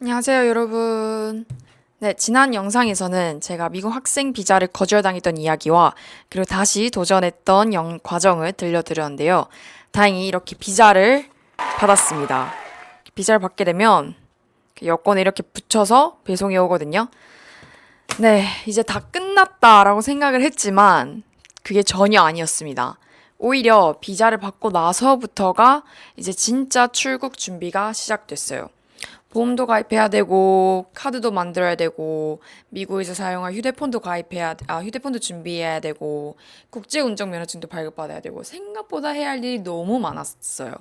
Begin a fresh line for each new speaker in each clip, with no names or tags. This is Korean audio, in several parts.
안녕하세요, 여러분. 네, 지난 영상에서는 제가 미국 학생 비자를 거절당했던 이야기와 그리고 다시 도전했던 과정을 들려드렸는데요. 다행히 이렇게 비자를 받았습니다. 비자를 받게 되면 여권에 이렇게 붙여서 배송이 오거든요. 네, 이제 다 끝났다라고 생각을 했지만 그게 전혀 아니었습니다. 오히려 비자를 받고 나서부터가 이제 진짜 출국 준비가 시작됐어요. 보험도 가입해야 되고, 카드도 만들어야 되고, 미국에서 사용할 휴대폰도 준비해야 되고, 국제운전면허증도 발급받아야 되고, 생각보다 해야 할 일이 너무 많았어요.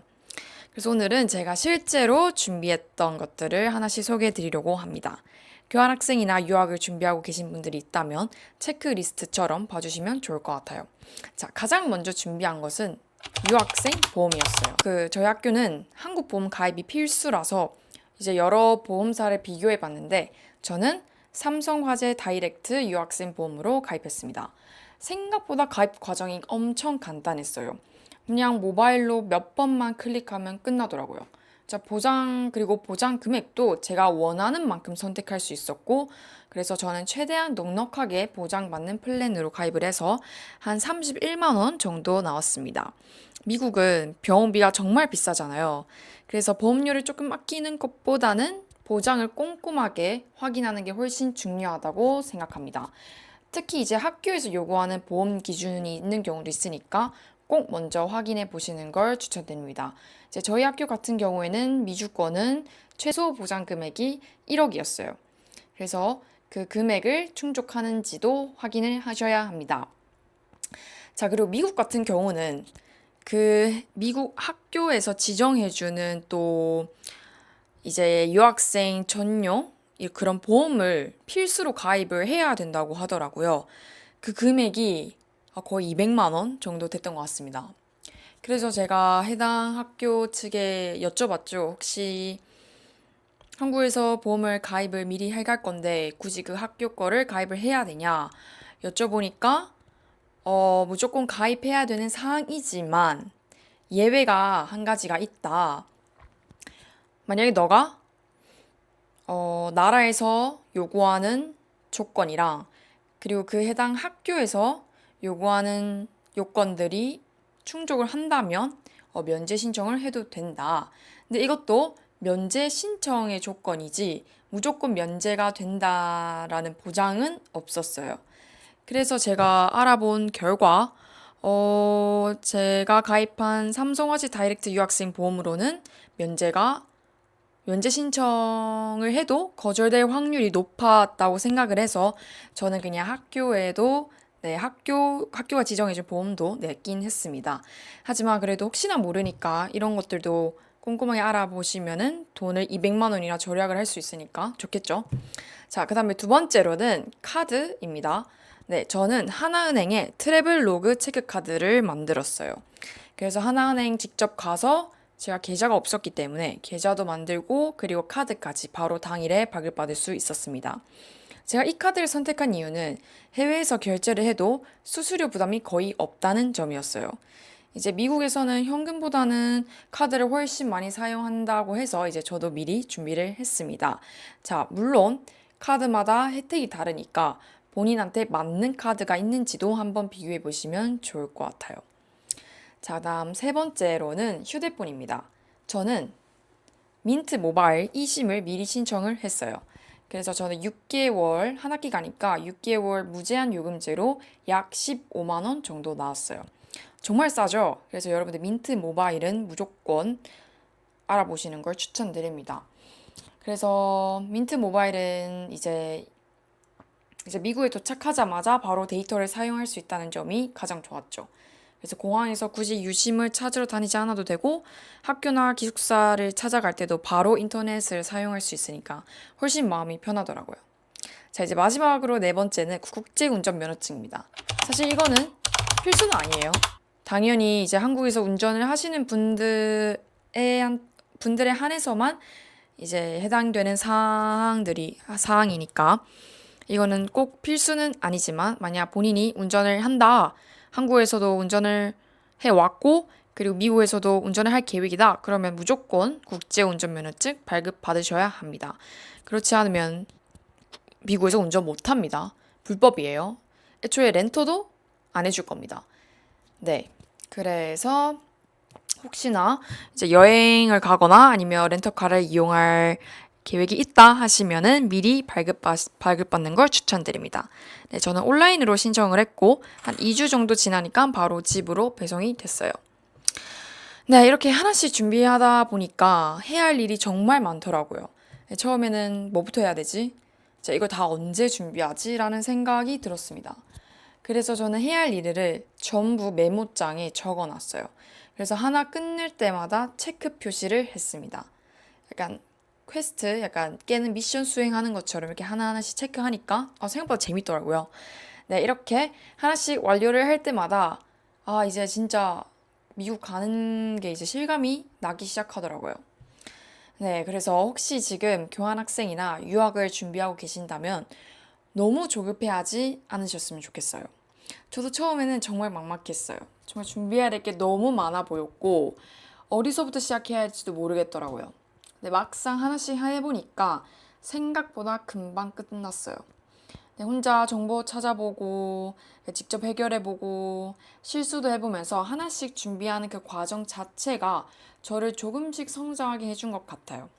그래서 오늘은 제가 실제로 준비했던 것들을 하나씩 소개해 드리려고 합니다. 교환학생이나 유학을 준비하고 계신 분들이 있다면 체크리스트처럼 봐주시면 좋을 것 같아요. 자, 가장 먼저 준비한 것은 유학생 보험이었어요. 저희 학교는 한국 보험 가입이 필수라서 이제 여러 보험사를 비교해 봤는데 저는 삼성화재 다이렉트 유학생 보험으로 가입했습니다. 생각보다 가입 과정이 엄청 간단했어요. 그냥 모바일로 몇 번만 클릭하면 끝나더라고요. 자, 그리고 보장 금액도 제가 원하는 만큼 선택할 수 있었고, 그래서 저는 최대한 넉넉하게 보장받는 플랜으로 가입을 해서 한 31만 원 정도 나왔습니다. 미국은 병원비가 정말 비싸잖아요. 그래서 보험료를 조금 아끼는 것보다는 보장을 꼼꼼하게 확인하는 게 훨씬 중요하다고 생각합니다. 특히 이제 학교에서 요구하는 보험 기준이 있는 경우도 있으니까 꼭 먼저 확인해 보시는 걸 추천드립니다. 이제 저희 학교 같은 경우에는 미주권은 최소 보장 금액이 1억이었어요. 그래서 그 금액을 충족하는지도 확인을 하셔야 합니다. 자, 그리고 미국 같은 경우는 미국 학교에서 지정해주는 또 이제 유학생 전용 그런 보험을 필수로 가입을 해야 된다고 하더라고요. 그 금액이 거의 200만 원 정도 됐던 것 같습니다. 그래서 제가 해당 학교 측에 여쭤봤죠. 혹시 한국에서 보험을 가입을 미리 해갈 건데 굳이 그 학교 거를 가입을 해야 되냐 여쭤보니까 무조건 가입해야 되는 사항이지만 예외가 한 가지가 있다. 만약에 너가 나라에서 요구하는 조건이랑 그리고 그 해당 학교에서 요구하는 요건들이 충족을 한다면 면제 신청을 해도 된다. 근데 이것도 면제 신청의 조건이지 무조건 면제가 된다라는 보장은 없었어요. 그래서 제가 알아본 결과 제가 가입한 삼성화재 다이렉트 유학생 보험으로는 면제 신청을 해도 거절될 확률이 높았다고 생각을 해서 저는 그냥 학교가 지정해준 보험도 냈긴 했습니다. 하지만 그래도 혹시나 모르니까 이런 것들도 꼼꼼하게 알아보시면은 돈을 200만 원이나 절약을 할 수 있으니까 좋겠죠. 자, 그 다음에 두 번째로는 카드입니다. 네, 저는 하나은행에 트래블 로그 체크카드를 만들었어요. 그래서 하나은행 직접 가서 제가 계좌가 없었기 때문에 계좌도 만들고 그리고 카드까지 바로 당일에 발급받을 수 있었습니다. 제가 이 카드를 선택한 이유는 해외에서 결제를 해도 수수료 부담이 거의 없다는 점이었어요. 이제 미국에서는 현금보다는 카드를 훨씬 많이 사용한다고 해서 이제 저도 미리 준비를 했습니다. 자, 물론 카드마다 혜택이 다르니까 본인한테 맞는 카드가 있는지도 한번 비교해 보시면 좋을 것 같아요. 자, 다음 세 번째로는 휴대폰입니다. 저는 민트 모바일 e심을 미리 신청을 했어요. 그래서 저는 6개월, 한 학기 가니까 6개월 무제한 요금제로 약 15만 원 정도 나왔어요. 정말 싸죠? 그래서 여러분들 민트 모바일은 무조건 알아보시는 걸 추천드립니다. 그래서 민트 모바일은 이제 미국에 도착하자마자 바로 데이터를 사용할 수 있다는 점이 가장 좋았죠. 그래서 공항에서 굳이 유심을 찾으러 다니지 않아도 되고 학교나 기숙사를 찾아갈 때도 바로 인터넷을 사용할 수 있으니까 훨씬 마음이 편하더라고요. 자, 이제 마지막으로 네 번째는 국제운전면허증입니다. 사실 이거는 필수는 아니에요. 당연히 이제 한국에서 운전을 하시는 분들에 한해서만 이제 해당되는 사항이니까 이거는 꼭 필수는 아니지만 만약 본인이 운전을 한다, 한국에서도 운전을 해왔고 그리고 미국에서도 운전을 할 계획이다. 그러면 무조건 국제운전면허증 발급받으셔야 합니다. 그렇지 않으면 미국에서 운전 못합니다. 불법이에요. 애초에 렌터도 안 해줄 겁니다. 네. 그래서 혹시나 이제 여행을 가거나 아니면 렌터카를 이용할 계획이 있다 하시면은 미리 발급받는 걸 추천드립니다. 네, 저는 온라인으로 신청을 했고 한 2주 정도 지나니까 바로 집으로 배송이 됐어요. 네, 이렇게 하나씩 준비하다 보니까 해야 할 일이 정말 많더라고요. 네, 처음에는 뭐부터 해야 되지? 자, 이걸 다 언제 준비하지? 라는 생각이 들었습니다. 그래서 저는 해야 할 일을 전부 메모장에 적어 놨어요. 그래서 하나 끝낼 때마다 체크 표시를 했습니다. 약간 퀘스트, 약간 깨는 미션 수행하는 것처럼 이렇게 하나하나씩 체크하니까 생각보다 재밌더라고요. 네, 이렇게 하나씩 완료를 할 때마다 이제 진짜 미국 가는 게 이제 실감이 나기 시작하더라고요. 네, 그래서 혹시 지금 교환학생이나 유학을 준비하고 계신다면 너무 조급해하지 않으셨으면 좋겠어요. 저도 처음에는 정말 막막했어요. 정말 준비해야 될 게 너무 많아 보였고, 어디서부터 시작해야 할지도 모르겠더라고요. 근데 막상 하나씩 해보니까 생각보다 금방 끝났어요. 네, 혼자 정보 찾아보고, 직접 해결해보고, 실수도 해보면서 하나씩 준비하는 그 과정 자체가 저를 조금씩 성장하게 해준 것 같아요.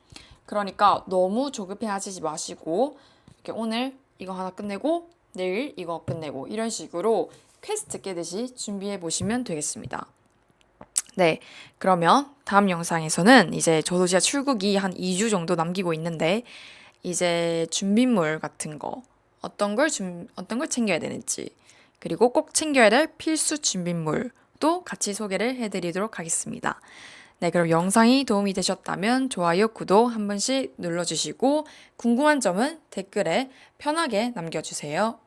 그러니까 너무 조급해하지 마시고, 이렇게 오늘 이거 하나 끝내고, 내일 이거 끝내고, 이런 식으로 퀘스트 깨듯이 준비해 보시면 되겠습니다. 네, 그러면 다음 영상에서는 이제 저도 진짜 출국이 한 2주 정도 남기고 있는데, 이제 준비물 같은 거, 어떤 걸 챙겨야 되는지, 그리고 꼭 챙겨야 될 필수 준비물도 같이 소개를 해드리도록 하겠습니다. 네, 그럼 영상이 도움이 되셨다면 좋아요, 구독 한 번씩 눌러주시고, 궁금한 점은 댓글에 편하게 남겨주세요.